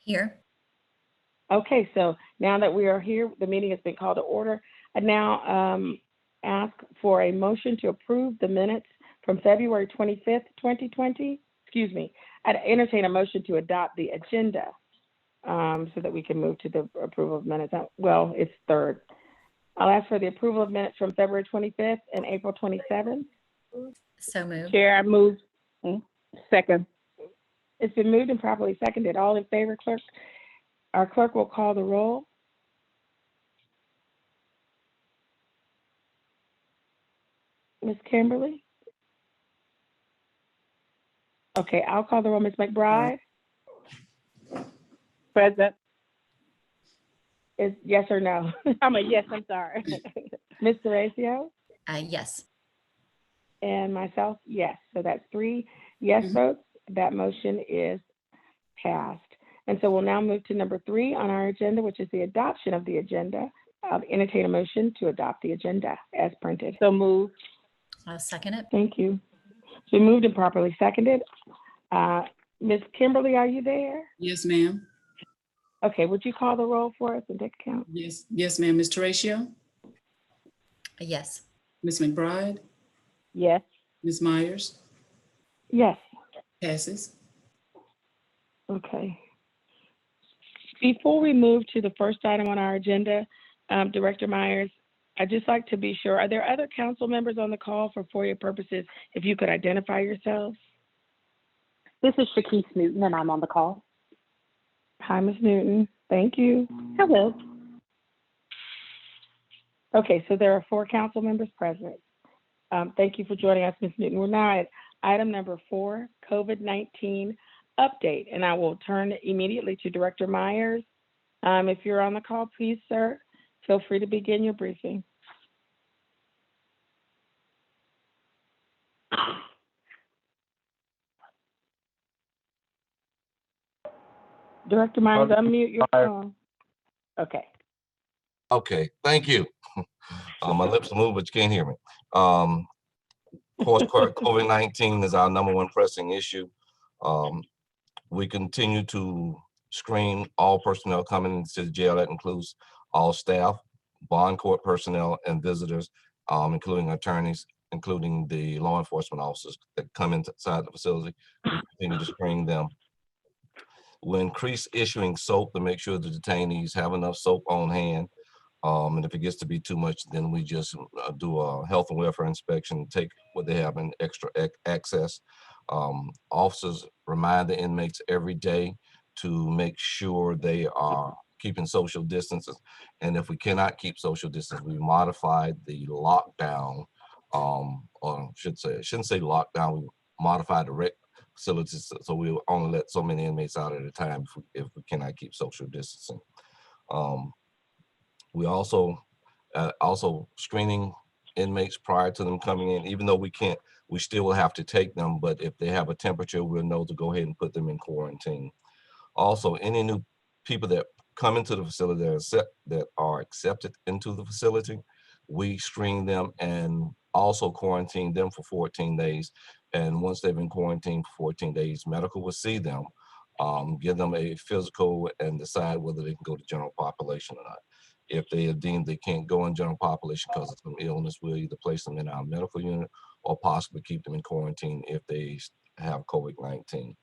Here. Okay, so now that we are here, the meeting has been called to order. I now ask for a motion to approve the minutes from February 25th, 2020. Excuse me. I'd entertain a motion to adopt the agenda so that we can move to the approval of minutes. Well, it's third. I'll ask for the approval of minutes from February 25th and April 27th. So moved. Chair, I move. Second. It's been moved and properly seconded. All in favor, clerk? Our clerk will call the roll. Ms. Kimberly? Okay, I'll call the roll. Ms. McBride? Present. Is yes or no? I'm a yes, I'm sorry. Ms. Horacio? Yes. And myself, yes. So that's 3 yes votes. That motion is passed. And so we'll now move to number 3 on our agenda, which is the adoption of the agenda. I'll entertain a motion to adopt the agenda as printed. So move. I'll second it. Thank you. It's been moved and properly seconded. Ms. Kimberly, are you there? Yes, ma'am. Okay, would you call the roll for us and take count? Yes, ma'am. Ms. Horatio, Yes. Ms. McBride, Yes. Ms. Myers, Yes. passes. Okay. Before we move to the first item on our agenda, Director Myers, I'd just like to be sure, are there other council members on the call for FOIA purposes? If you could identify yourselves. This is Shakise Newton, and I'm on the call. Hi, Ms. Newton. Thank you. Hello. Okay, so there are 4 council members present. Thank you for joining us, Ms. Newton. We're now at item number 4, COVID-19 update, and I will turn immediately to Director Myers. If you're on the call, please, sir, feel free to begin your briefing. Director Myers, unmute your phone. Okay. Okay, thank you. My lips move, but you can't hear me. Of course, COVID-19 is our #1 pressing issue. We continue to screen all personnel coming into the jail. That includes all staff, bond court personnel, and visitors, including attorneys, including the law enforcement officers that come inside the facility. We continue to screen them. We'll increase issuing soap to make sure the detainees have enough soap on hand. And if it gets to be too much, then we just do a health and welfare inspection, take what they have in extra access. Officers remind the inmates every day to make sure they are keeping social distances. And if we cannot keep social distance, we modified the lockdown, or I shouldn't say lockdown, we modified the rec facilities so we only let so many inmates out at a time if we cannot keep social distancing. We also screening inmates prior to them coming in. Even though we can't, we still will have to take them, but if they have a temperature, we'll know to go ahead and put them in quarantine. Also, any new people that come into the facility that are accepted into the facility, we screen them and also quarantine them for 14 days. And once they've been quarantined for 14 days, medical will see them, give them a physical and decide whether they can go to general population or not. If they are deemed they can't go in general population because of some illness, we'll either place them in our medical unit or possibly keep them in quarantine if they have COVID-19.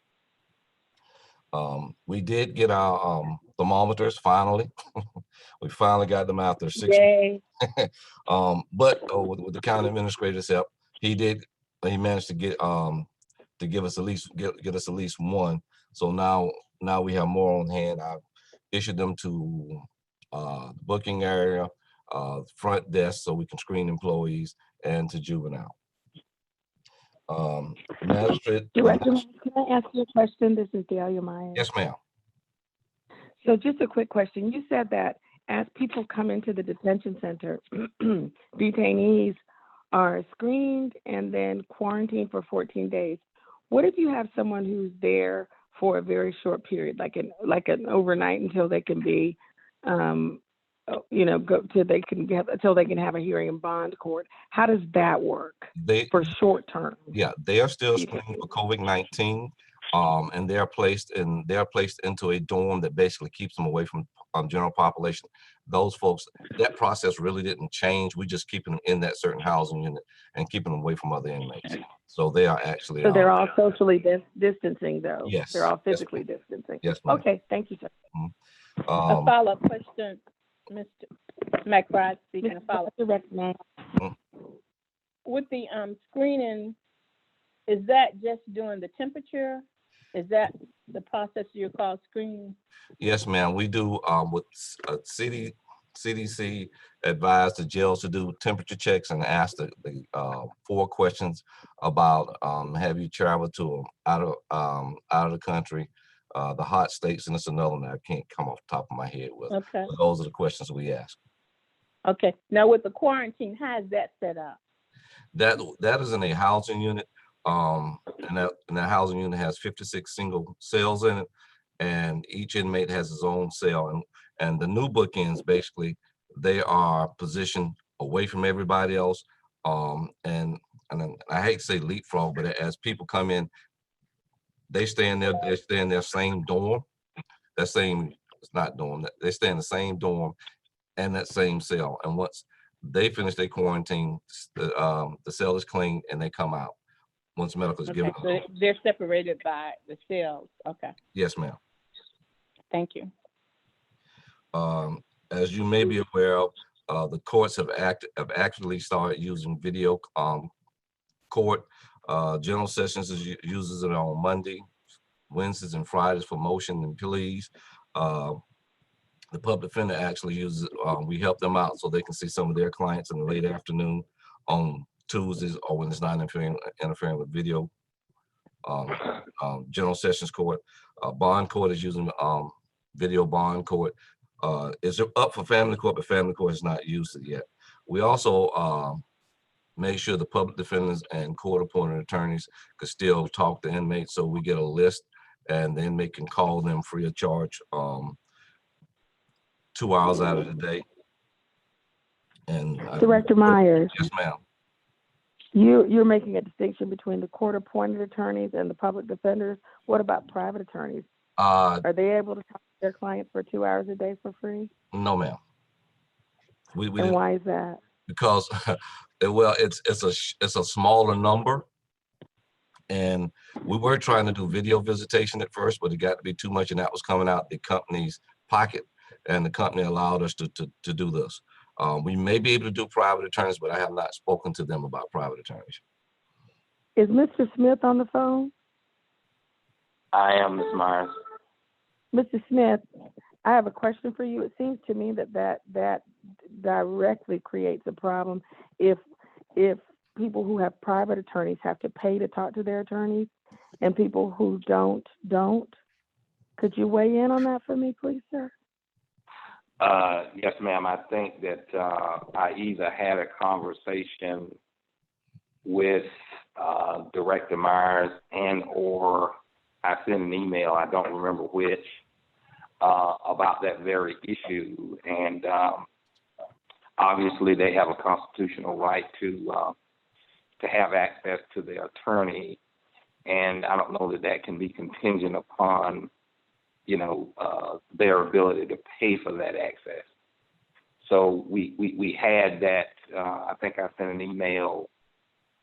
We did get our thermometers finally. We finally got them out there 6 Yay. but with the county administrator's help, he managed to get give us at least one. So now we have more on hand. I've issued them to the booking area, front desk, so we can screen employees, and to juvenile. Magistrate. Director, can I ask you a question? This is Delia Myers. Yes, ma'am. So just a quick question. You said that as people come into the detention center, detainees are screened and then quarantined for 14 days. What if you have someone who's there for a very short period, like an overnight until they can be, until they can have a hearing in bond court? How does that work for short term? Yeah, they are still screened for COVID-19. And they're placed into a dorm that basically keeps them away from general population. Those folks, that process really didn't change. We just keeping them in that certain housing unit and keeping them away from other inmates. So they are actually. So they're all socially distancing, though? Yes. They're all Yes, physically distancing? Yes, ma'am. Okay, thank you, sir. A follow-up question, Mr. McBride, speaking of follow-up. To recognize. With the screening, is that just doing the temperature? Is that the process you call screening? Yes, ma'am. We do with CDC advised the jails to do temperature checks and ask the 4 questions about have you traveled to out of the country, the hot states, and it's another one that I can't come off the top of my head with. Okay. But those are the questions we ask. Okay. Now with the quarantine, how is that set up? That is in a housing unit. And that housing unit has 56 single cells in it, and each inmate has his own cell. And the new bookends, basically, they are positioned away from everybody else. And I hate to say leapfrog, but as people come in, they stay in their same dorm. It's not dorm. They stay in the same dorm and that same cell. And once they finish their quarantine, the cell is cleaned and they come out. Once medical is given. So they're separated by the cells. Okay. Yes, ma'am. Thank you. As you may be aware of, the courts have actually started using video court. General Sessions uses it on Monday, Wednesdays, and Fridays for motion and pleas. The public defender actually uses it. We help them out so they can see some of their clients in the late afternoon on Tuesdays or when it's not interfering with video. General Sessions Court, Bond Court is using video bond court. It's up for family court, but family court has not used it yet. We also make sure the public defenders and court-appointed attorneys could still talk to inmates, so we get a list and the inmate can call them free of charge 2 hours out of the day. And Director Myers. Yes, ma'am. You're making a distinction between the court-appointed attorneys and the public defenders. What about private attorneys? Are they able to talk to their clients for 2 hours a day for free? No, ma'am. And why is that? Because well, it's a smaller number, and we were trying to do video visitation at first, but it got to be too much, and that was coming out the company's pocket, and the company allowed us to do this. We may be able to do private attorneys, but I have not spoken to them about private attorneys. Is Mr. Smith on the phone? I am, Ms. Myers. Mr. Smith, I have a question for you. It seems to me that directly creates a problem if people who have private attorneys have to pay to talk to their attorneys and people who don't. Could you weigh in on that for me, please, sir? Yes, ma'am. I think that I either had a conversation with Director Myers or I sent an email, I don't remember which, about that very issue. And obviously they have a constitutional right to have access to their attorney. And I don't know that can be contingent upon their ability to pay for that access. So we had that, I think I sent an email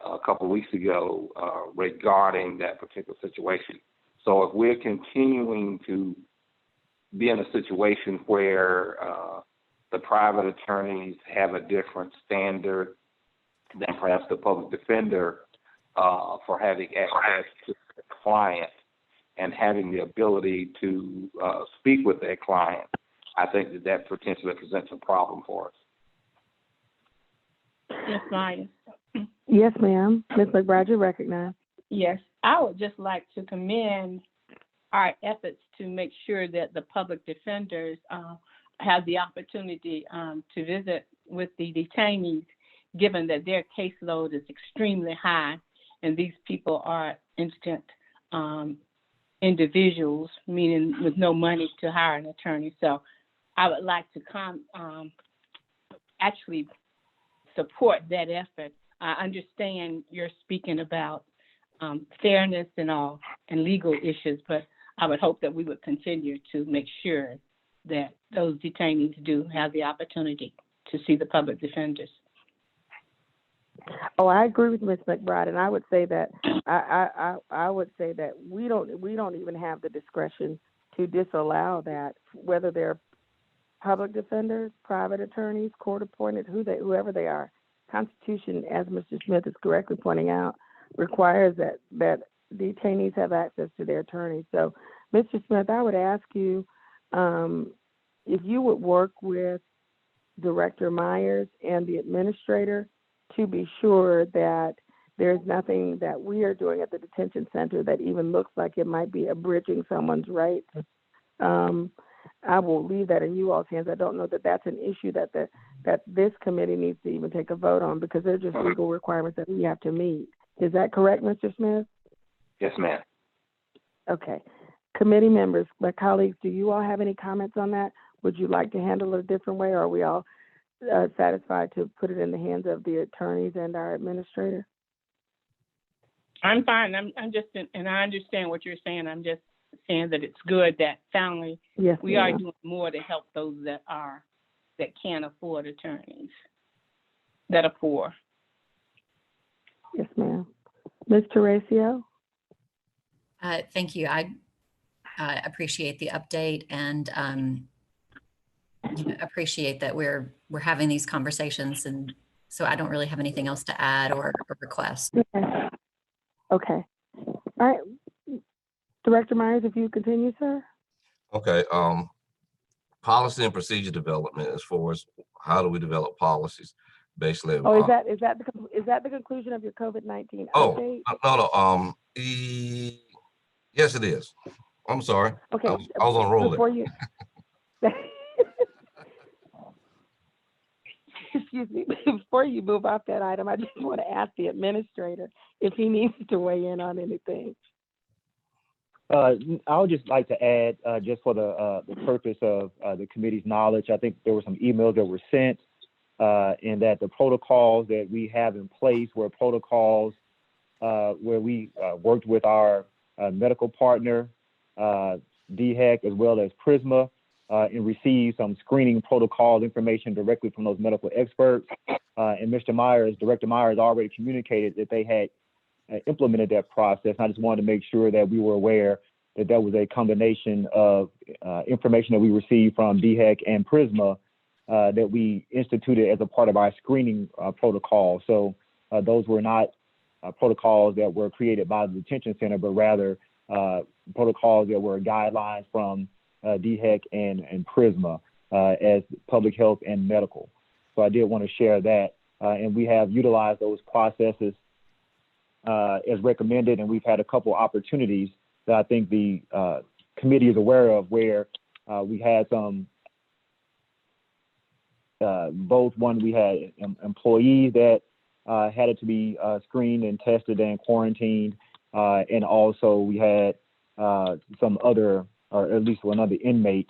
a couple of weeks ago regarding that particular situation. So if we're continuing to be in a situation where the private attorneys have a different standard than perhaps the public defender for having access to the client, and having the ability to speak with their client, I think that potentially presents a problem for us. Ms. Myers. Yes, ma'am. Ms. McBride, you're recognized. Yes, I would just like to commend our efforts to make sure that the public defenders have the opportunity to visit with the detainees, given that their caseload is extremely high and these people are instant individuals, meaning with no money to hire an attorney. So I would like to actually support that effort. I understand you're speaking about fairness and all, and legal issues, but I would hope that we would continue to make sure that those detainees do have the opportunity to see the public defenders. Oh, I agree with Ms. McBride, and I would say that I would say that we don't even have the discretion to disallow that, whether they're public defenders, private attorneys, court appointed, whoever they are. Constitution, as Mr. Smith is correctly pointing out, requires that detainees have access to their attorneys. So, Mr. Smith, I would ask you if you would work with Director Myers and the administrator to be sure that there's nothing that we are doing at the detention center that even looks like it might be abridging someone's rights. I will leave that in you all's hands. I don't know that that's an issue that this committee needs to even take a vote on, because they're just legal requirements that we have to meet. Is that correct, Mr. Smith? Yes, ma'am. Okay. Committee members, my colleagues, do you all have any comments on that? Would you like to handle it a different way, or are we all satisfied to put it in the hands of the attorneys and our administrator? I'm fine. I'm just, and I understand what you're saying. I'm just saying that it's good that finally Yes, we are ma'am. doing more to help those that can't afford attorneys, that are poor. Yes, ma'am. Ms. Teresa? Thank you. I appreciate the update and appreciate that we're having these conversations, and so I don't really have anything else to add or request. Okay. All right. Director Myers, if you continue, sir. Okay. Policy and procedure development, as far as how do we develop policies, basically. Oh, is that the conclusion of your COVID-19 update? No. Yes, it is. I'm sorry. Okay. I was on roll there. Before you, excuse me, before you move off that item, I just want to ask the administrator if he needs to weigh in on anything. I would just like to add, just for the purpose of the committee's knowledge, I think there were some emails that were sent, and that the protocols that we have in place were protocols where we worked with our medical partner, DHEC, as well as Prisma, and received some screening protocol information directly from those medical experts. And Director Myers already communicated that they had implemented that process. I just wanted to make sure that we were aware that that was a combination of information that we received from DHEC and Prisma that we instituted as a part of our screening protocol. So those were not protocols that were created by the detention center, but rather protocols that were guidelines from DHEC and Prisma as public health and medical. So I did want to share that. And we have utilized those processes as recommended, and we've had a couple opportunities that I think the committee is aware of where we had some, we had employees that had to be screened and tested and quarantined, and also we had some other, or at least another inmate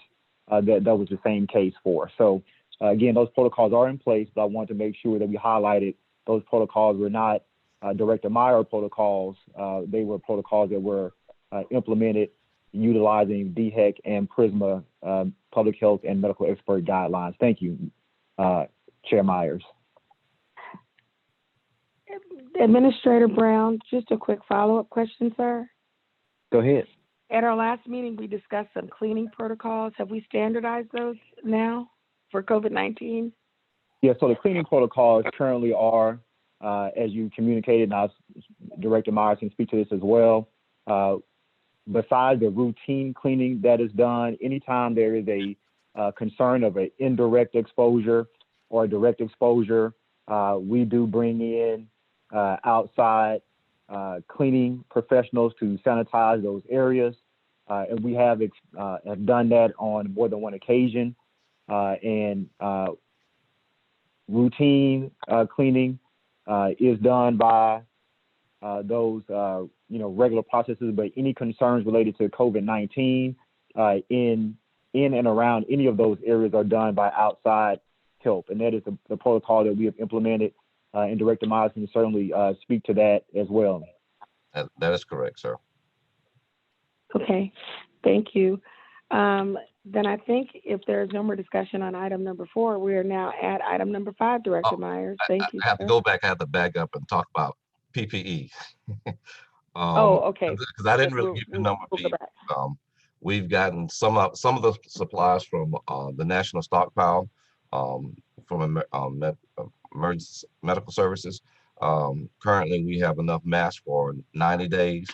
that was the same case for. So again, those protocols are in place, but I want to make sure that we highlighted those protocols were not Director Meyer protocols. They were protocols that were implemented utilizing DHEC and Prisma public health and medical expert guidelines. Thank you, Chair Myers. Administrator Brown, just a quick follow-up question, sir. Go ahead. At our last meeting, we discussed some cleaning protocols. Have we standardized those now for COVID-19? Yeah, so the cleaning protocols currently are, as you communicated, and Director Myers can speak to this as well. Besides the routine cleaning that is done, anytime there is a concern of an indirect exposure or a direct exposure, we do bring in outside cleaning professionals to sanitize those areas. And we have done that on more than one occasion. And routine cleaning is done by those regular processes, but any concerns related to COVID-19 in and around any of those areas are done by outside help. And that is the protocol that we have implemented, and Director Myers can certainly speak to that as well. That is correct, sir. Okay, thank you. Then I think if there's no more discussion on item number 4, we are now at item number 5, Director Oh, Myers. Thank you, I have to sir. go back. I have to back up and talk about PPE. Oh, okay. Because I didn't really We'll- give you we'll- a number of we'll go people. back. We've gotten some of the supplies from the National Stockpile, from emergency medical services. Currently, we have enough masks for 90 days.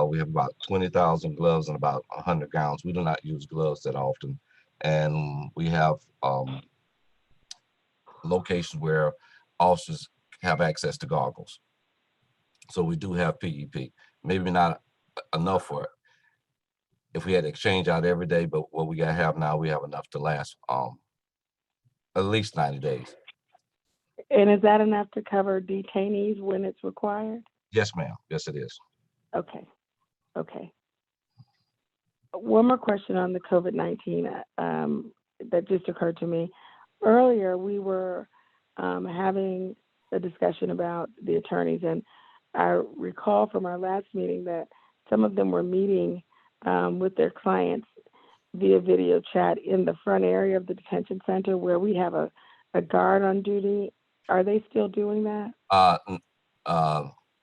We have about 20,000 gloves and about 100 gowns. We do not use gloves that often. And we have locations where officers have access to goggles. So we do have PEP. Maybe not enough for it if we had to exchange out every day, but what we have now, we have enough to last at least 90 days. And is that enough to cover detainees when it's required? Yes, ma'am. Yes, it is. Okay, okay. One more question on the COVID-19 that just occurred to me. Earlier, we were having a discussion about the attorneys, and I recall from our last meeting that some of them were meeting with their clients via video chat in the front area of the detention center where we have a guard on duty. Are they still doing that?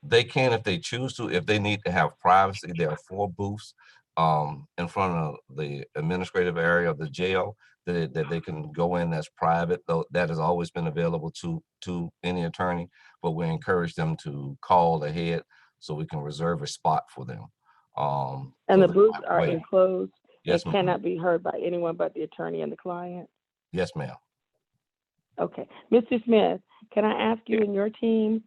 They can if they choose to. If they need to have privacy, there are 4 booths in front of the administrative area of the jail that they can go in that's private. Though that has always been available to any attorney, but we encourage them to call ahead so we can reserve a spot for them. And so the that booths might are wait. enclosed. Yes, They ma'am. cannot be heard by anyone but the attorney and the client. Yes, ma'am. Okay. Mr. Smith, can I ask you and your team,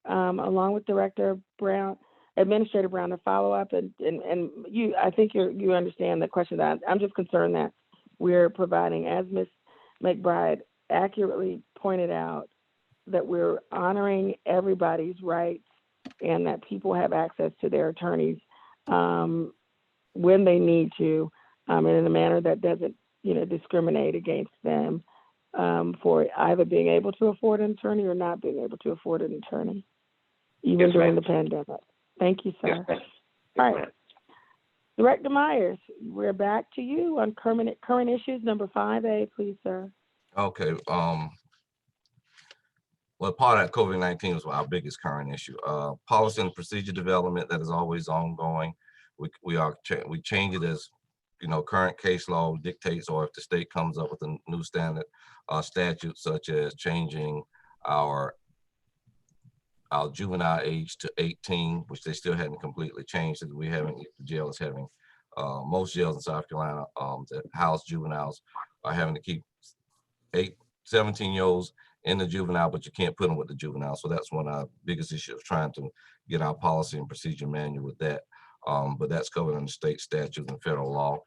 along with Director Brown, Administrator Brown, to follow up? And you, I think you understand the question. That I'm just concerned that we're providing, as Ms. McBride accurately pointed out, that we're honoring everybody's rights and that people have access to their attorneys when they need to, and in a manner that doesn't, discriminate against them for either being able to afford an attorney or not being able to afford an attorney, even Yes, during ma'am. the pandemic. Thank you, Yes, sir. ma'am. All Yes, right. ma'am. Director Myers, we're back to you on current issues, number 5A, please, sir. Okay. Well, part of that COVID-19 was our biggest current issue. Policy and procedure development that is always ongoing. We change it as current case law dictates, or if the state comes up with a new standard statute, such as changing our juvenile age to 18, which they still hadn't completely changed. We haven't. The jail is having most jails in South Carolina that house juveniles are having to keep 17-year-olds in the juvenile, but you can't put them with the juvenile. So that's one of our biggest issues, trying to get our policy and procedure manual with that. But that's covered under state statutes and federal law.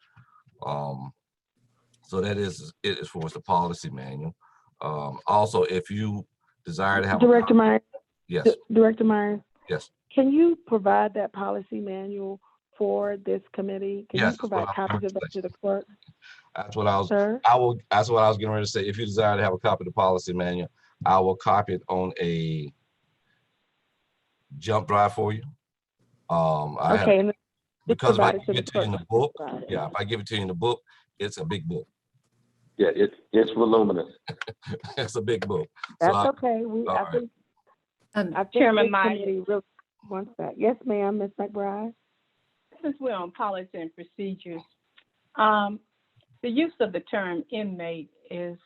So that is it as far as the policy manual. Also, if you desire to have Director Myers. Yes. Director Myers. Yes. Can you provide that policy manual for this committee? Can Yes, you provide copies of that to the clerk? That's what I was. Sir? That's what I was getting ready to say. If you desire to have a copy of the policy manual, I will copy it on a jump drive for you. Because if I give it to you in the book, if I give it to you in the book, it's a big book. Yeah, it's voluminous. It's a big book. That's So okay. I think Chairman this Myers. committee really wants that. Yes, ma'am, Ms. McBride. Since we're on policy and procedures, the use of the term inmate is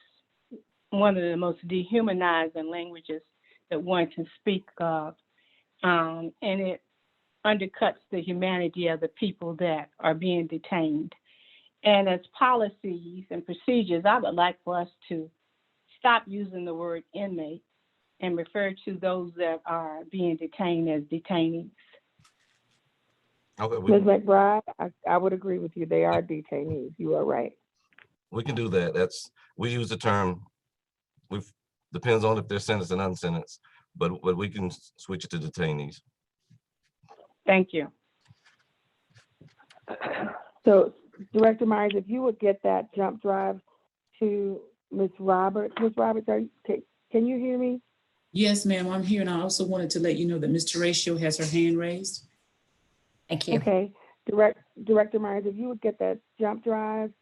one of the most dehumanizing languages that one can speak of, and it undercuts the humanity of the people that are being detained. And as policies and procedures, I would like for us to stop using the word inmate and refer to those that are being detained as detainees. okay, Ms. McBride, I would agree with you. They are detainees. You are right. we can do that. We use the term. Depends on if they're sentenced and unsentenced, but we can switch it to detainees. Thank you. So, Director Myers, if you would get that jump drive to Ms. Roberts. Ms. Roberts, can you hear me? Yes, ma'am, I'm here, and I also wanted to let you know that Ms. Horatio has her hand raised. Thank you. Okay, Director Myers, if you would get that jump drive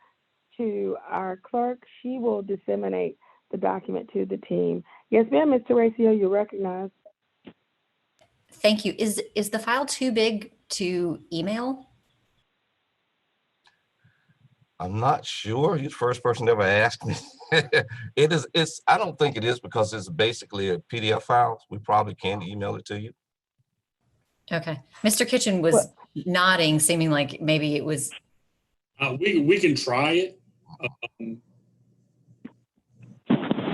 to our clerk, she will disseminate the document to the team. Yes, ma'am, Ms. Horacio, you're recognized. Thank you. Is the file too big to email? I'm not sure. You're the first person to ever asked me. I don't think it is because it's basically a PDF file. We probably can email it to you. Okay. Mr. Kitchen was Well- nodding, seeming like maybe it was. We can try it. We'll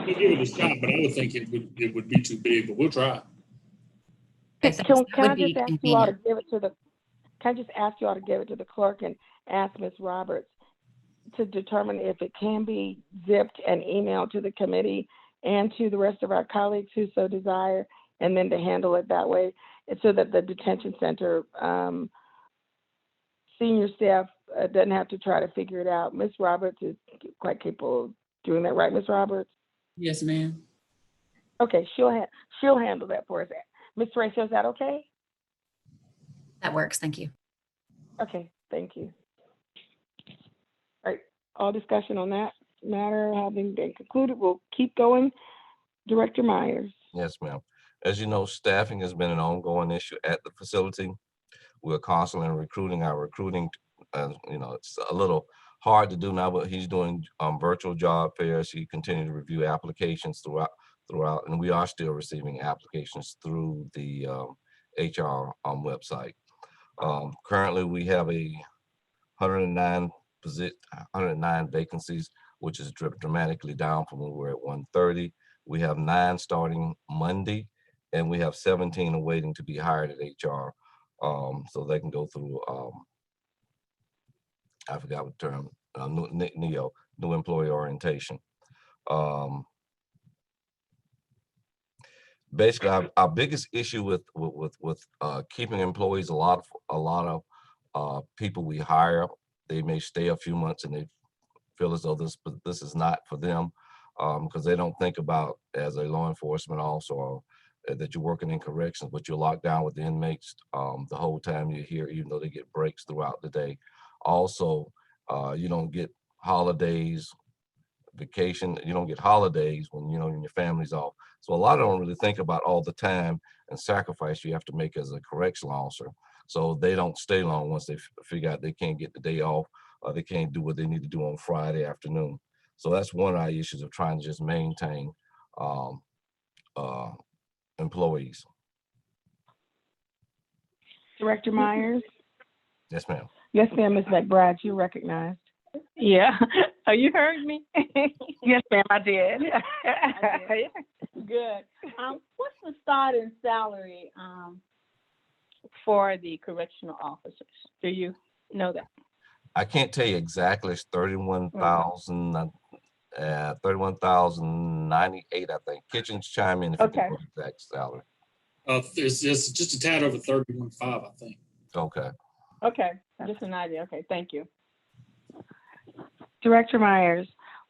give it a shot, but I would think it would be too big, but we'll try. Okay, Can that would I be just ask you all to convenient. give it to the, can I just ask you all to give it to the clerk and ask Ms. Roberts to determine if it can be zipped and emailed to the committee and to the rest of our colleagues who so desire, and then to handle it that way, so that the detention center senior staff doesn't have to try to figure it out. Ms. Roberts is quite capable of doing that, right, Ms. Roberts? Yes, ma'am. Okay, she'll handle that for us. Ms. Horacio, is that okay? That works. Thank you. Okay, thank you. All right, all discussion on that matter having been concluded, we'll keep going. Director Myers. Yes, ma'am. As you know, staffing has been an ongoing issue at the facility. We're constantly recruiting. Our recruiting, it's a little hard to do now, but he's doing virtual job fairs. He continued to review applications throughout, and we are still receiving applications through the HR website. Currently, we have 109 vacancies, which is dramatically down from when we were at 130. We have 9 starting Monday, and we have 17 awaiting to be hired at HR. So they can go through, I forgot what term, new employee orientation. Basically, our biggest issue with keeping employees, a lot of people we hire, they may stay a few months and they feel as though this is not for them, because they don't think about, as a law enforcement officer, that you're working in corrections, but you're locked down with the inmates the whole time you're here, even though they get breaks throughout the day. Also, you don't get holidays, vacation. You don't get holidays when when your family's off. So a lot of them don't really think about all the time and sacrifice you have to make as a correctional officer. So they don't stay long once they figure out they can't get the day off, or they can't do what they need to do on Friday afternoon. So that's one of our issues of trying to just maintain employees. Director Myers. Yes, ma'am. Yes, ma'am, Ms. McBride, you recognized. Yeah. Oh, you heard me? Yes, ma'am, I did. Good. What's the starting salary for the correctional officers? Do you know that? I can't tell you exactly. It's 31,098, I think. Kitchens chime in if you Okay. know the exact salary. It's just a tad over 31.5, I think. Okay. Okay. Just an idea. Okay. Thank you. Director Myers,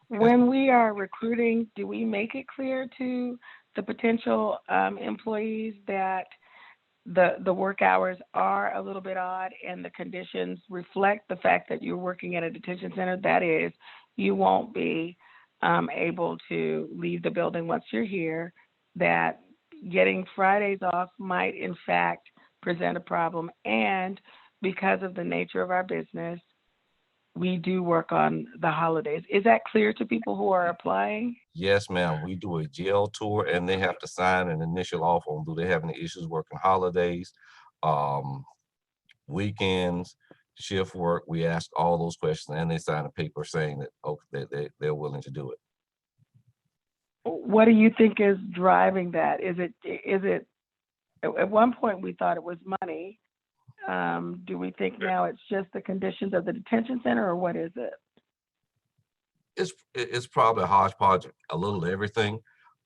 when we are recruiting, do we make it clear to the potential employees that the work hours are a little bit odd and the conditions reflect the fact that you're working at a detention center? That is, you won't be able to leave the building once you're here, that getting Fridays off might in fact present a problem, and because of the nature of our business, we do work on the holidays. Is that clear to people who are applying? Yes, ma'am. We do a jail tour and they have to sign an initial offer on do they have any issues working holidays, weekends, shift work. We ask all those questions and they sign a paper saying that they're willing to do it. What do you think is driving that? Is it at one point we thought it was money. Do we think now it's just the conditions of the detention center, or what is it? It's probably a hodgepodge, a little of everything.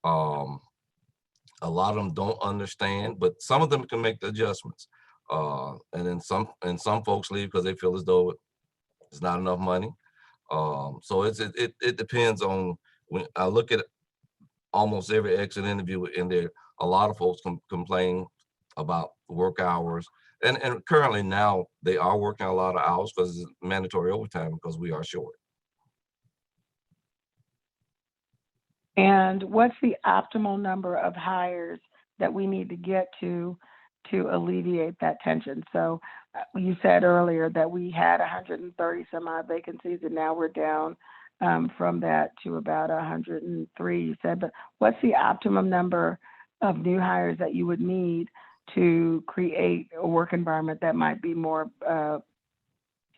A lot of them don't understand, but some of them can make the adjustments. And then some folks leave because they feel as though it's not enough money. So it depends on, when I look at almost every exit interview in there, a lot of folks complain about work hours. And currently now they are working a lot of hours because it's mandatory overtime because we are short. And what's the optimal number of hires that we need to get to alleviate that tension? So you said earlier that we had 130 some odd vacancies, and now we're down from that to about 103, you said. But what's the optimum number of new hires that you would need to create a work environment that might be more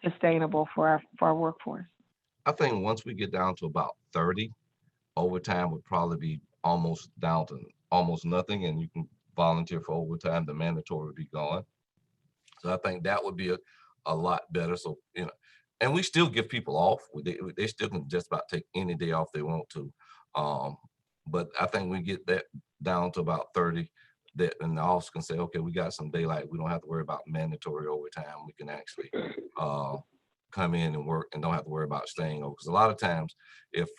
sustainable for our workforce? I think once we get down to about 30, overtime would probably be almost down to almost nothing, and you can volunteer for overtime. The mandatory would be gone. So I think that would be a lot better. So, you know, and we still give people off. They still can just about take any day off they want to. But I think we get that down to about 30, that and the office can say, okay, we got some daylight. We don't have to worry about mandatory overtime. We can actually come in and work and don't have to worry about staying over. Because a lot of times, if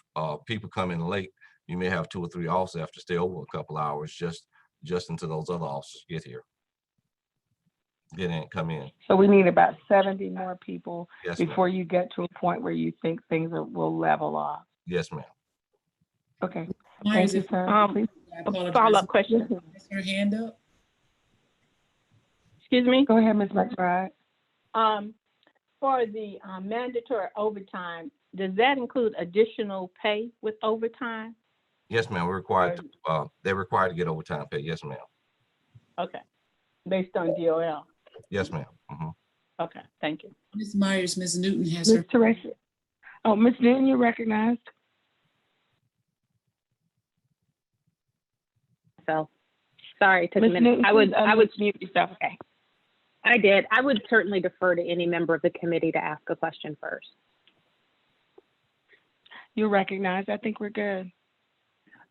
people come in late, you may have 2 or 3 officers have to stay over a couple hours just until those other officers get here. Get in, come in. So we need about 70 more people Yes, before ma'am. you get to a point where you think things will level off. Yes, ma'am. Okay. Myers, Thank you, if sir. Please. I apologize. Follow-up question. Has her hand up? Excuse me? Go ahead, Ms. McBride. For the mandatory overtime, does that include additional pay with overtime? Yes, ma'am. We're required to, they're required to get overtime pay. Yes, ma'am. Okay, based on DOL. Yes, ma'am. Mhm. Okay, thank you. Ms. Myers, Ms. Newton has Ms. her. Teresa. Oh, Ms. Newton, you're recognized. So, sorry, it took a Ms. minute. Newton, I would please unmute yourself. okay. I did. I would certainly defer to any member of the committee to ask a question first. You're recognized. I think we're good.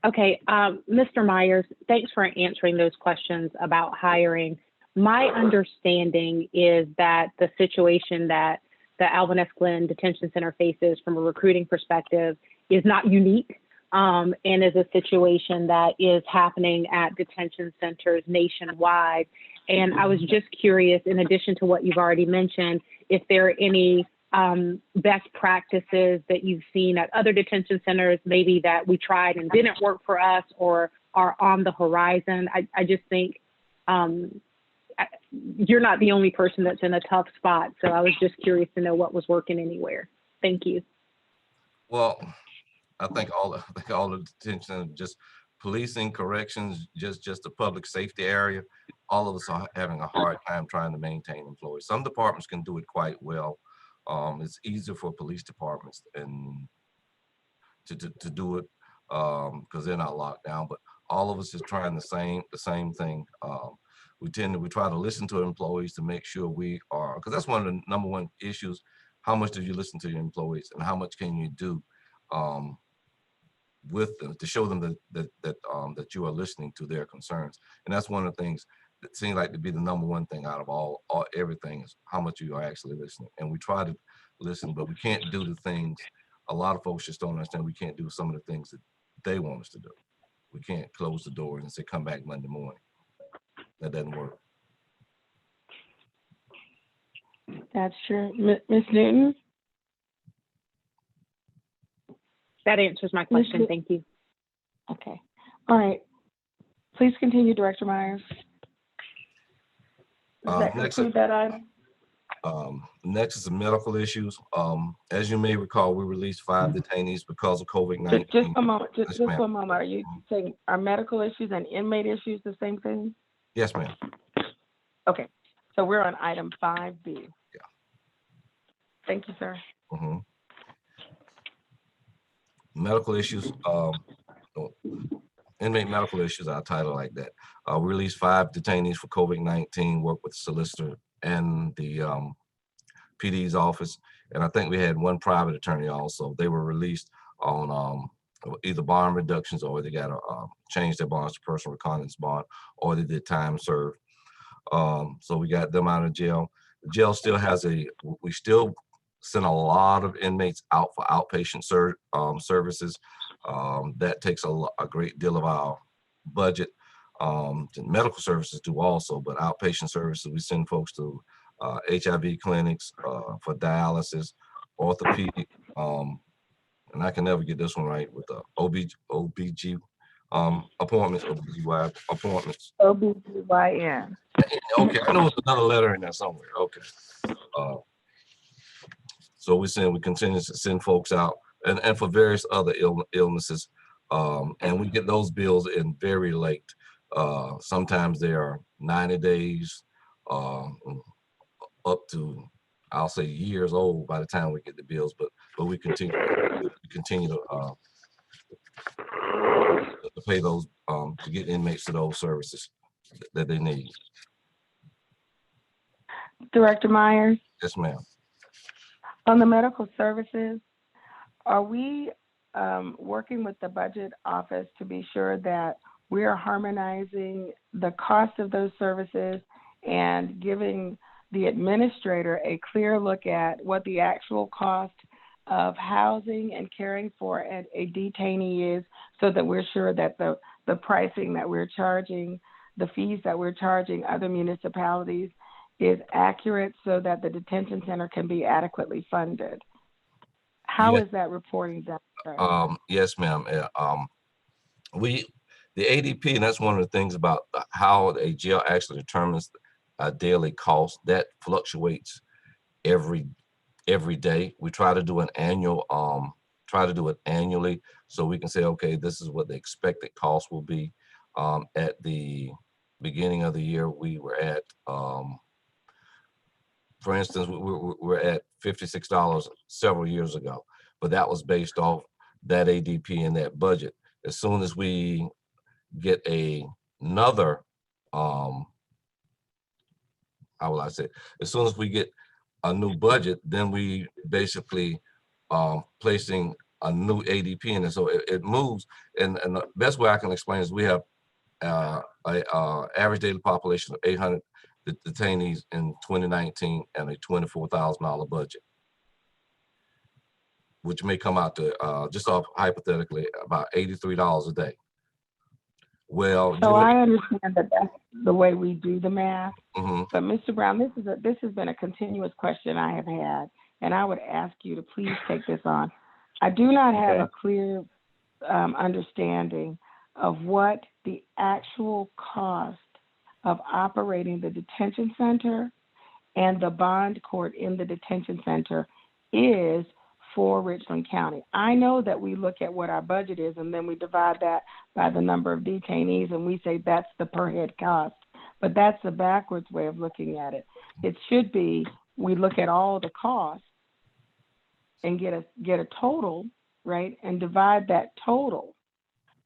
Okay, Mr. Myers, thanks for answering those questions about hiring. My understanding is that the situation that the Alvin S. Glenn Detention Center faces from a recruiting perspective is not unique, and is a situation that is happening at detention centers nationwide. And I was just curious, in addition to what you've already mentioned, if there are any best practices that you've seen at other detention centers, maybe that we tried and didn't work for us or are on the horizon. I just think you're not the only person that's in a tough spot. So I was just curious to know what was working anywhere. Thank you. Well, I think all the detention, just policing, corrections, just the public safety area, all of us are having a hard time trying to maintain employees. Some departments can do it quite well. It's easier for police departments and to do it because they're not locked down. But all of us is trying the same thing. We try to listen to employees to make sure we are, because that's one of the number one issues. How much do you listen to your employees, and how much can you do with them to show them that you are listening to their concerns? And that's one of the things that seems like to be the number one thing out of everything is how much you are actually listening. And we try to listen, but we can't do the things. A lot of folks just don't understand. We can't do some of the things that they want us to do. We can't close the door and say, come back Monday morning. That doesn't work. That's true. Ms. Newton? That answers my question. Thank you. Okay. All right. Please continue, Director Myers. Does that conclude that item? Next is the medical issues. As you may recall, we released 5 detainees because of COVID-19. Just a moment. Just Yes, ma'am. one moment. Are you saying are medical issues and inmate issues the same thing? Yes, ma'am. Okay. So we're on item 5B. Yeah. Thank you, sir. Mhm. Medical issues, inmate medical issues, I'll title like that. We released 5 detainees for COVID-19, worked with the solicitor and the PD's office. And I think we had 1 private attorney also. They were released on either bond reductions, or they got to change their bonds to personal reconnaissance bond, or they did time served. So we got them out of jail. The jail still has we still send a lot of inmates out for outpatient services. That takes a great deal of our budget. The medical services do also, but outpatient services, we send folks to HIV clinics for dialysis, orthopedic, and I can never get this one right with the OBG appointments, OBGY appointments. OBGYN. Okay, I know it's another letter in there somewhere. Okay. So we continue to send folks out and for various other illnesses. And we get those bills in very late. Sometimes they are 90 days up to, I'll say, years old by the time we get the bills, but we continue to pay those to get inmates to those services that they need. Director Myers, Yes, ma'am. on the medical services, are we working with the budget office to be sure that we are harmonizing the cost of those services and giving the administrator a clear look at what the actual cost of housing and caring for a detainee is, so that we're sure that the pricing that we're charging, the fees that we're charging other municipalities is accurate, so that the detention center can be adequately funded? How is that reporting done, sir? Yes, ma'am. The ADP, and that's one of the things about how a jail actually determines a daily cost, that fluctuates every day. We try to do an annual, annually, so we can say, okay, this is what the expected cost will be. At the beginning of the year, we were at, for instance, we're at $56 several years ago, but that was based off that ADP and that budget. As soon as we get another, how will I say, as soon as we get a new budget, then we basically placing a new ADP in it. So it moves, and the best way I can explain is we have average daily population of 800 detainees in 2019 and a $24,000 budget, which may come out to just off hypothetically about $83 a day. Well, so I understand that that's the way we do the math, mm-hmm. but Mr. Brown, this has been a continuous question I have had, and I would ask you to please take this on. I do not have a clear understanding of what the actual cost of operating the detention center and the bond court in the detention center is for Richland County. I know that we look at what our budget is, and then we divide that by the number of detainees, and we say that's the per head cost. But that's the backwards way of looking at it. It should be, we look at all the costs and get a total, right, and divide that total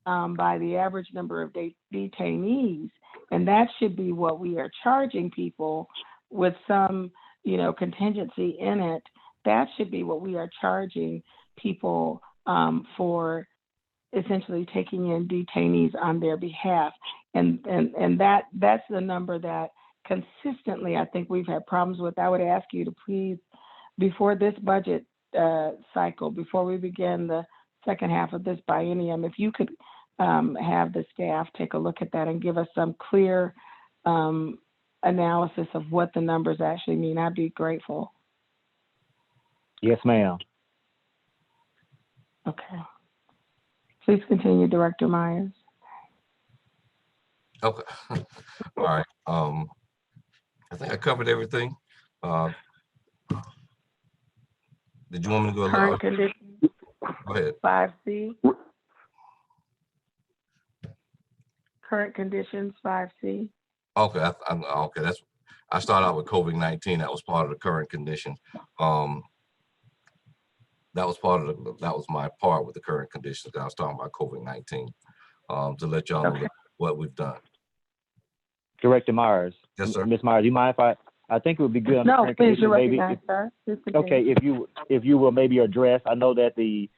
by the average number of detainees, and that should be what we are charging people with some, contingency in it. That should be what we are charging people for essentially taking in detainees on their behalf. And that's the number that consistently I think we've had problems with. I would ask you to please, before this budget cycle, before we begin the second half of this biennium, if you could have the staff take a look at that and give us some clear analysis of what the numbers actually mean, I'd be grateful. Yes, ma'am. Okay. Please continue, Director Myers. Okay. All right. I think I covered everything. Did you want me to go? Current conditions. Go ahead. 5C. Current conditions, 5C. Okay. Okay. I started out with COVID-19. That was part of the current condition. That was my part with the current conditions. I was talking about COVID-19 to let y'all know what we've done. Director Myers. Yes, sir. Ms. Myers, you mind if I think it would be good on the No, current please, you're condition, recognized, sir. Okay, if you will maybe address, I know that the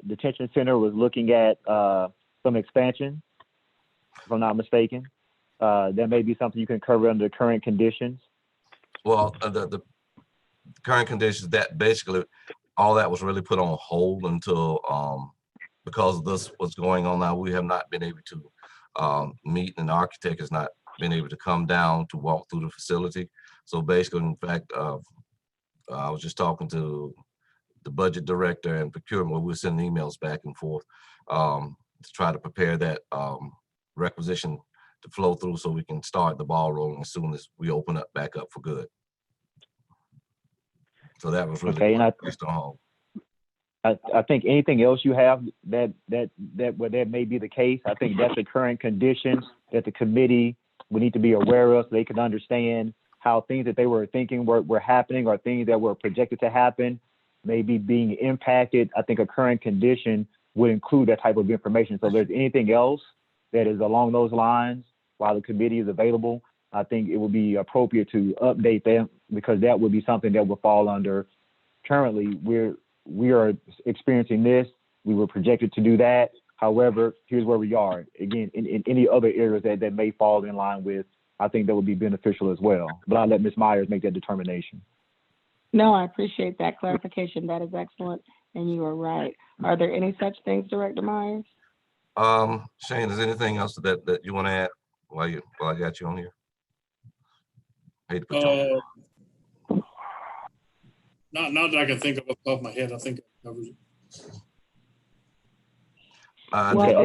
detention center was looking at some expansion, if I'm not mistaken. That may be something you can cover under the current conditions. Well, the current conditions, that basically all that was really put on hold until because of this what's going on now. We have not been able to meet, and the architect has not been able to come down to walk through the facility. So basically, in fact, I was just talking to the budget director and procurement, where we're sending emails back and forth to try to prepare that requisition to flow through so we can start the ball rolling as soon as we open up back up for good. So that was really Okay, and based on hold. I think anything else you have that may be the case, I think that's the current condition that the committee would need to be aware of so they can understand how things that they were thinking were happening or things that were projected to happen may be being impacted. I think a current condition would include that type of information. So if there's anything else that is along those lines while the committee is available, I think it would be appropriate to update them, because that would be something that would fall under. Currently, we are experiencing this. We were projected to do that. However, here's where we are. Again, in any other areas that may fall in line with, I think that would be beneficial as well. But I'll let Ms. Myers make that determination. No, I appreciate that clarification. That is excellent, and you are right. Are there any such things, Director Myers? Shane, is there anything else that you want to add while I got you on here? Hate to put you on. Not that I can think of off the top of my head. I think that covers it. Well,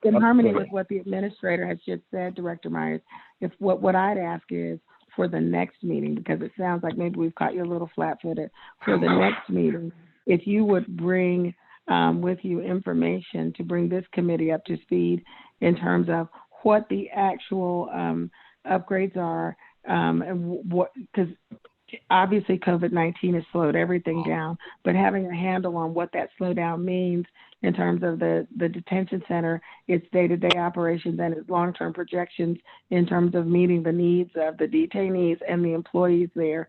in harmony go with what the administrator has just said, Director Myers, if what I'd ask is for the next meeting, because it sounds like maybe we've caught you a little flat-footed, for the next meeting, if you would bring with you information to bring this committee up to speed in terms of what the actual upgrades are, and what, because obviously COVID-19 has slowed everything down, but having a handle on what that slowdown means in terms of the detention center, its day-to-day operations and its long-term projections in terms of meeting the needs of the detainees and the employees there,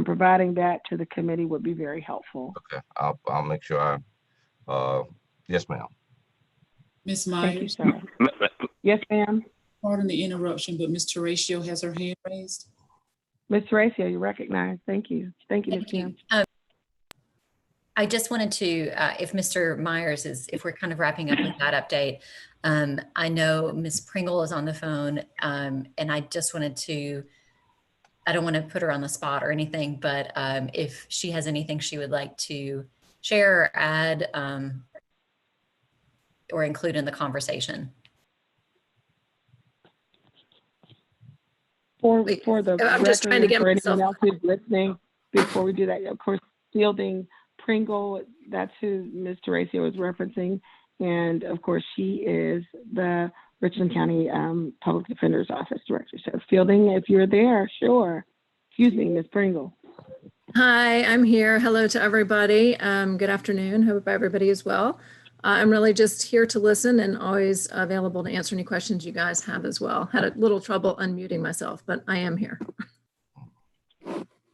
providing that to the committee would be very helpful. Okay, I'll make sure yes, ma'am. Ms. Thank you, Myers, sir. Yes, ma'am. pardon the interruption, but Ms. Teratio has her hand raised. Ms. Horacio, you recognize. Thank you. Thank you, Ms. Kim. I just wanted to, if Mr. Myers if we're kind of wrapping up with that update, I know Ms. Pringle is on the phone, and I just wanted to, I don't want to put her on the spot or anything, but if she has anything she would like to share or add or include in the conversation. For the I'm just trying to get for anyone myself. else who's listening, before we do that, of course, Fielding Pringle, that's who Ms. Horacio is referencing. And of course, she is the Richland County Public Defender's Office Director. So Fielding, if you're there, sure. Excuse me, Ms. Pringle. Hi, I'm here. Hello to everybody. Good afternoon. Hope everybody is well. I'm really just here to listen and always available to answer any questions you guys have as well. Had a little trouble unmuting myself, but I am here.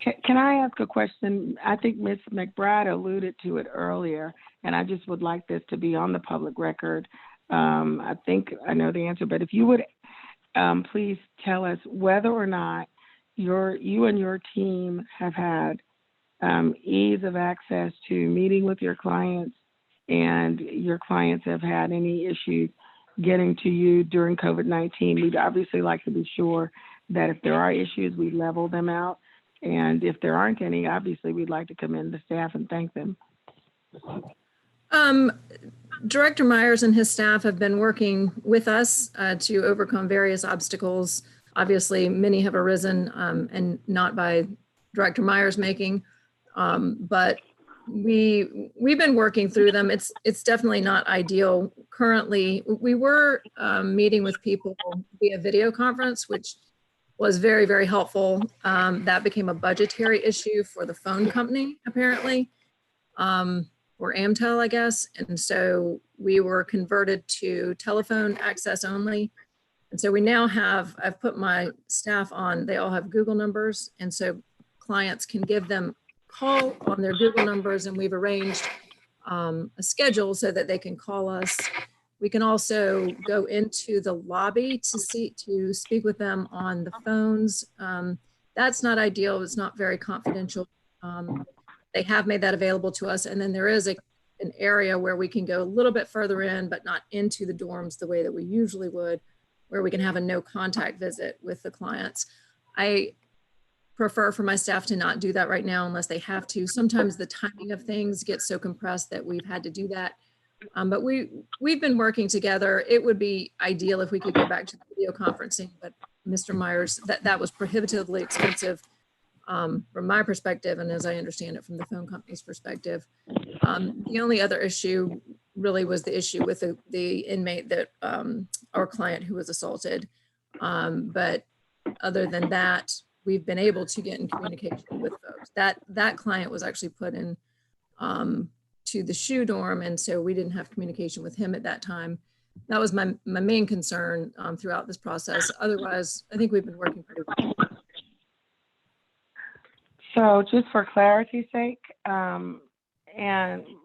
Can I ask a question? I think Ms. McBride alluded to it earlier, and I just would like this to be on the public record. I think I know the answer, but if you would please tell us whether or not you and your team have had ease of access to meeting with your clients, and your clients have had any issues getting to you during COVID-19. We'd obviously like to be sure that if there are issues, we level them out. And if there aren't any, obviously we'd like to commend the staff and thank them. Director Myers and his staff have been working with us to overcome various obstacles. Obviously, many have arisen and not by Director Myers making, but we've been working through them. It's definitely not ideal. Currently, we were meeting with people via video conference, which was very, very helpful. That became a budgetary issue for the phone company, apparently, or Amtel, I guess. And so we were converted to telephone access only. And so we now have, I've put my staff on, they all have Google numbers. And so clients can give them call on their Google numbers, and we've arranged a schedule so that they can call us. We can also go into the lobby to speak with them on the phones. That's not ideal. It's not very confidential. They have made that available to us. And then there is an area where we can go a little bit further in, but not into the dorms the way that we usually would, where we can have a no contact visit with the clients. I prefer for my staff to not do that right now unless they have to. Sometimes the timing of things gets so compressed that we've had to do that. But we've been working together. It would be ideal if we could go back to video conferencing, but Mr. Myers, that was prohibitively expensive from my perspective, and as I understand it from the phone company's perspective. The only other issue really was the issue with the inmate that our client who was assaulted. But other than that, we've been able to get in communication with folks. That client was actually put in to the SHU dorm, and so we didn't have communication with him at that time. That was my main concern throughout this process. Otherwise, I think we've been working pretty well. So just for clarity's sake, and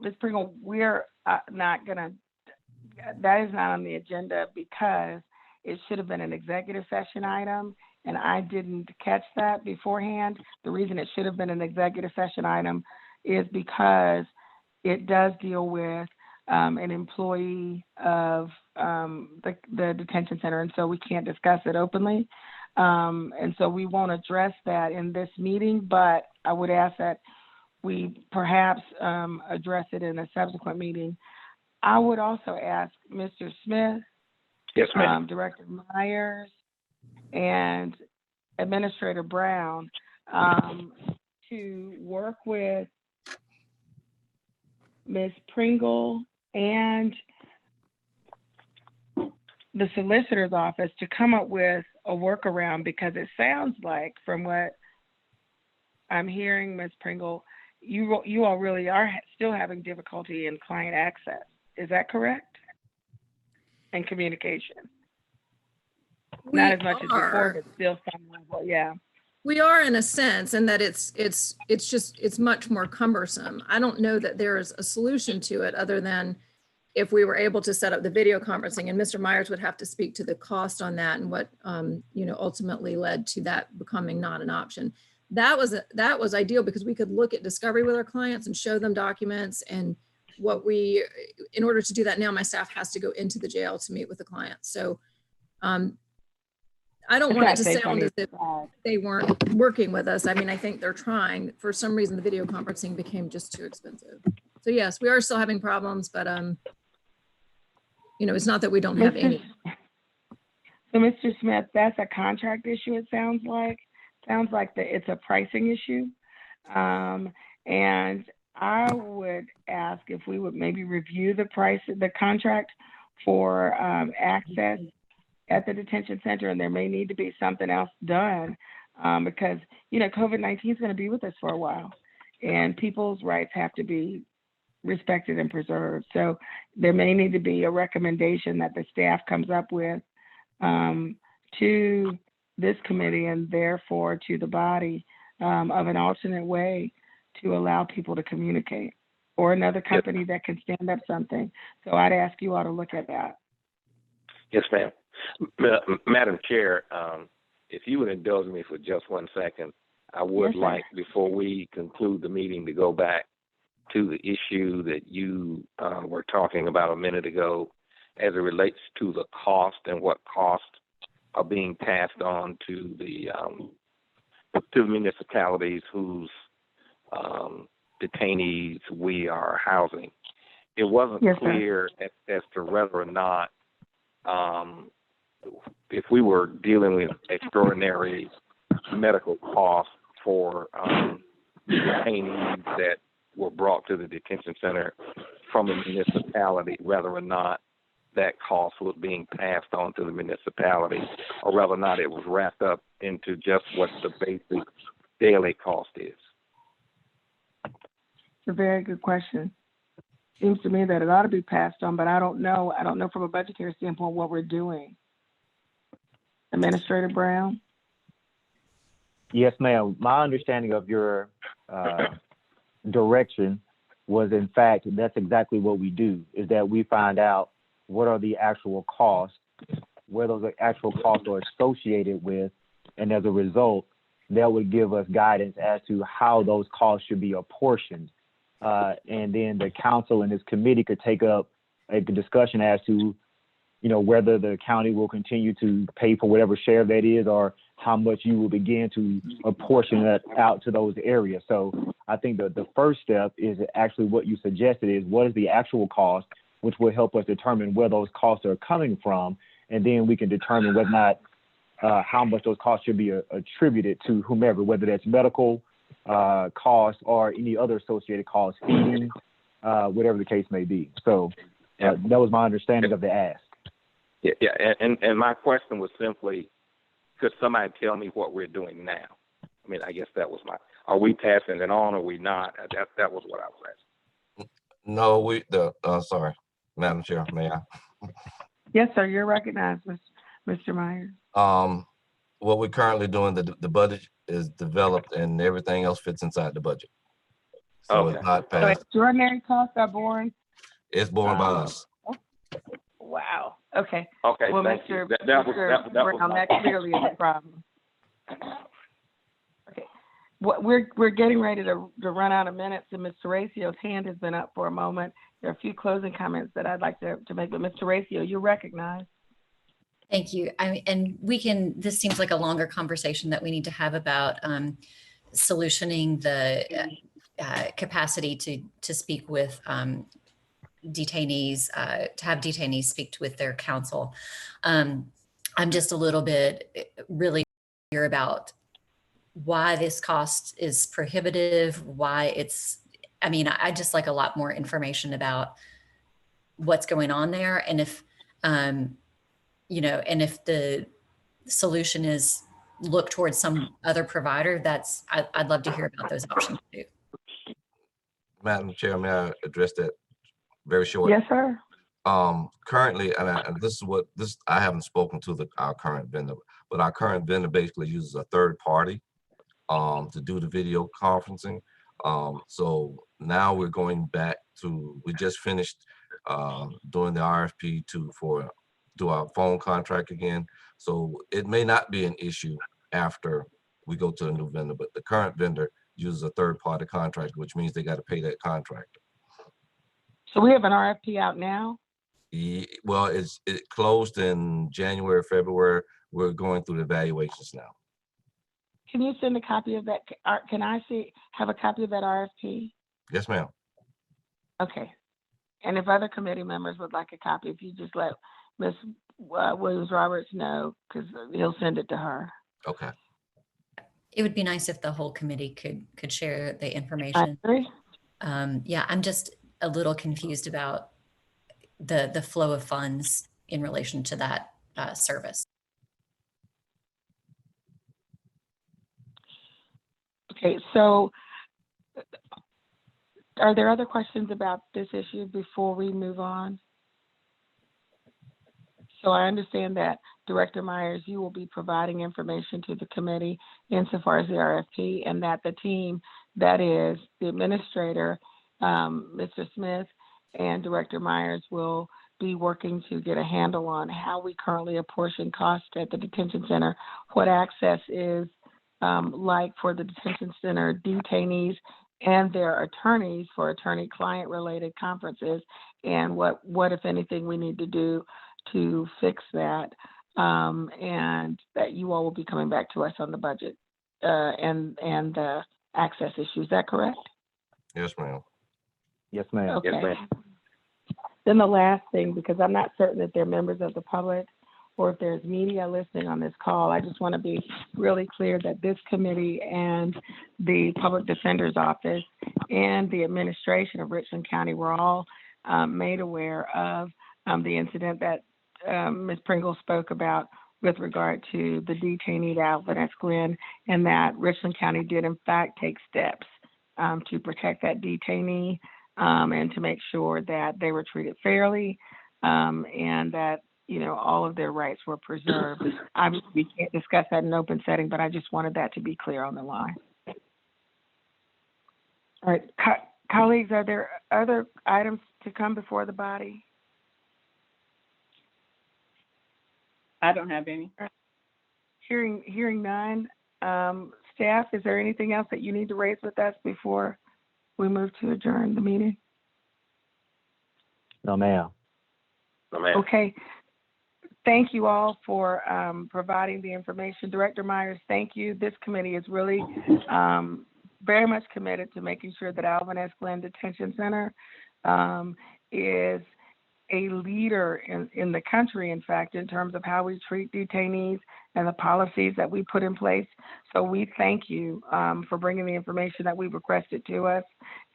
Ms. Pringle, we're not gonna, that is not on the agenda because it should have been an executive session item, and I didn't catch that beforehand. The reason it should have been an executive session item is because it does deal with an employee of the detention center, and so we can't discuss it openly. And so we won't address that in this meeting, but I would ask that we perhaps address it in a subsequent meeting. I would also ask Mr. Smith, Yes, ma'am. Director Myers, and Administrator Brown to work with Ms. Pringle and the solicitor's office to come up with a workaround, because it sounds like, from what I'm hearing, Ms. Pringle, you all really are still having difficulty in client access. Is that correct? And communication. Not as much as before, but still some level, yeah. We are, in a sense, in that it's much more cumbersome. I don't know that there is a solution to it other than if we were able to set up the video conferencing, and Mr. Myers would have to speak to the cost on that and what ultimately led to that becoming not an option. That was ideal because we could look at discovery with our clients and show them documents, and in order to do that now, my staff has to go into the jail to meet with the client. So I don't want it to sound as if they weren't working with us. I mean, I think they're trying. For some reason, the video conferencing became just too expensive. So yes, we are still having problems, but it's not that we don't have any. So Mr. Smith, that's a contract issue, it sounds like. Sounds like it's a pricing issue. And I would ask if we would maybe review the price of the contract for access at the detention center, and there may need to be something else done because, COVID-19 is going to be with us for a while, and people's rights have to be respected and preserved. So there may need to be a recommendation that the staff comes up with to this committee and therefore to the body of an alternate way to allow people to communicate, or another company that can stand up something. So I'd ask you all to look at that. Yes, ma'am. Madam Chair, if you would indulge me for just 1 second, I would like, before we conclude the meeting, to go back to the issue that you were talking about a minute ago as it relates to the cost and what costs are being passed on to the municipalities whose detainees we are housing. It wasn't clear as to whether or not if we were dealing with extraordinary medical costs for detainees that were brought to the detention center from a municipality, whether or not that cost was being passed on to the municipality, or whether or not it was wrapped up into just what the basic daily cost is. It's a very good question. Seems to me that it ought to be passed on, but I don't know. I don't know from a budgetary standpoint what we're doing. Administrator Brown? Yes, ma'am. My understanding of your direction was, in fact, that's exactly what we do, is that we find out what are the actual costs, where those actual costs are associated with, and as a result, that would give us guidance as to how those costs should be apportioned and then the council and this committee could take up a discussion as to, whether the county will continue to pay for whatever share that is, or how much you will begin to apportion that out to those areas. So I think the first step is actually what you suggested is what is the actual cost, which will help us determine where those costs are coming from. And then we can determine whether or not how much those costs should be attributed to whomever, whether that's medical costs or any other associated costs, feeding, whatever the case may be. So that was my understanding of the ask. Yeah, and my question was simply, could somebody tell me what we're doing now? I mean, I guess that was are we passing it on or are we not? That was what I was asking. No, sorry, Madam Chair, may I? Yes, sir, you're recognized, Mr. Myers. What we're currently doing, the budget is developed and everything else fits inside the budget. So Okay. it's not So passed. extraordinary costs are borne. It's borne by us. Wow. Okay. Okay. Well, thank Mr. you. That was Brown, that clearly is a problem. Okay. We're getting ready to run out of minutes, and Mr. Racio's hand has been up for a moment. There are a few closing comments that I'd like to make, but Mr. Racio, you're recognized. Thank you. This seems like a longer conversation that we need to have about solutioning the capacity to speak with detainees, to have detainees speak with their counsel. I'm just a little bit really clear about why this cost is prohibitive, I just like a lot more information about what's going on there. And if, and if the solution is look towards some other provider, I'd love to hear about those options too. Madam Chair, may I address that very short? Yes, sir. Currently, and I haven't spoken to our current vendor, but our current vendor basically uses a third party to do the video conferencing. So now we're going back to, we just finished doing the RFP to do our phone contract again. So it may not be an issue after we go to a new vendor, but the current vendor uses a third party contract, which means they got to pay that contractor. So we have an RFP out now? Well, it closed in January, February. We're going through the evaluations now. Can you send a copy of that? Can I have a copy of that RFP? Yes, ma'am. Okay. And if other committee members would like a copy, if you just let Ms. Williams-Roberts know, because he'll send it to her. Okay. It would be nice if the whole committee could share the I information. agree. Yeah, I'm just a little confused about the flow of funds in relation to that service. Okay, so are there other questions about this issue before we move on? So I understand that Director Myers, you will be providing information to the committee insofar as the RFP, and that the team, that is the administrator, Mr. Smith and Director Myers, will be working to get a handle on how we currently apportion costs at the detention center, what access is like for the detention center detainees and their attorneys for attorney-client related conferences, and what, if anything, we need to do to fix that, and that you all will be coming back to us on the budget and the access issue. Is that correct? Yes, ma'am. Yes, ma'am. Okay. Yes, ma'am. Then the last thing, because I'm not certain that they're members of the public or if there's media listening on this call, I just want to be really clear that this committee and the Public Defender's Office and the administration of Richland County were all made aware of the incident that Ms. Pringle spoke about with regard to the detainee at Alvinus Glen, and that Richland County did in fact take steps to protect that detainee and to make sure that they were treated fairly and that, all of their rights were preserved. Obviously, we can't discuss that in an open setting, but I just wanted that to be clear on the line. All right, colleagues, are there other items to come before the body? I don't have any. Hearing none. Staff, is there anything else that you need to raise with us before we move to adjourn the meeting? No, ma'am. No, ma'am. Okay. Thank you all for providing the information. Director Myers, thank you. This committee is really very much committed to making sure that Alvin S. Glenn Detention Center is a leader in the country, in fact, in terms of how we treat detainees and the policies that we put in place. So we thank you for bringing the information that we requested to us.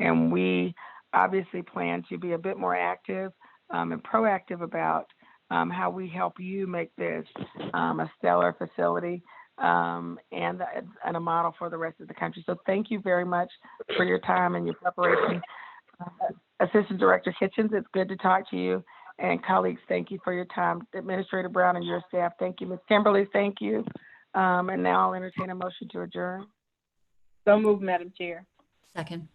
And we obviously plan to be a bit more active and proactive about how we help you make this a stellar facility and a model for the rest of the country. So thank you very much for your time and your preparation. Assistant Director Kitchens, it's good to talk to you. And colleagues, thank you for your time. Administrator Brown and your staff, thank you. Ms. Kimberly, thank you. And now I'll entertain a motion to adjourn. So moved, Madam Chair. Second.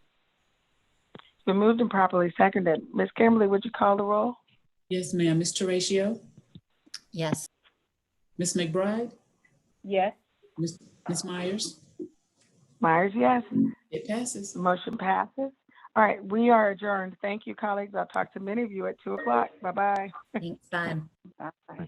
It's been moved and properly seconded. Ms. Kimberly, would you call the roll? Yes, ma'am. Ms. Terratio, Yes. Ms. McBride, Yes. Ms. Myers. Myers, yes. It passes. The motion passes. All right, we are adjourned. Thank you, colleagues. I'll talk to many of you at 2 o'clock. Bye-bye. Thanks. Bye. Bye.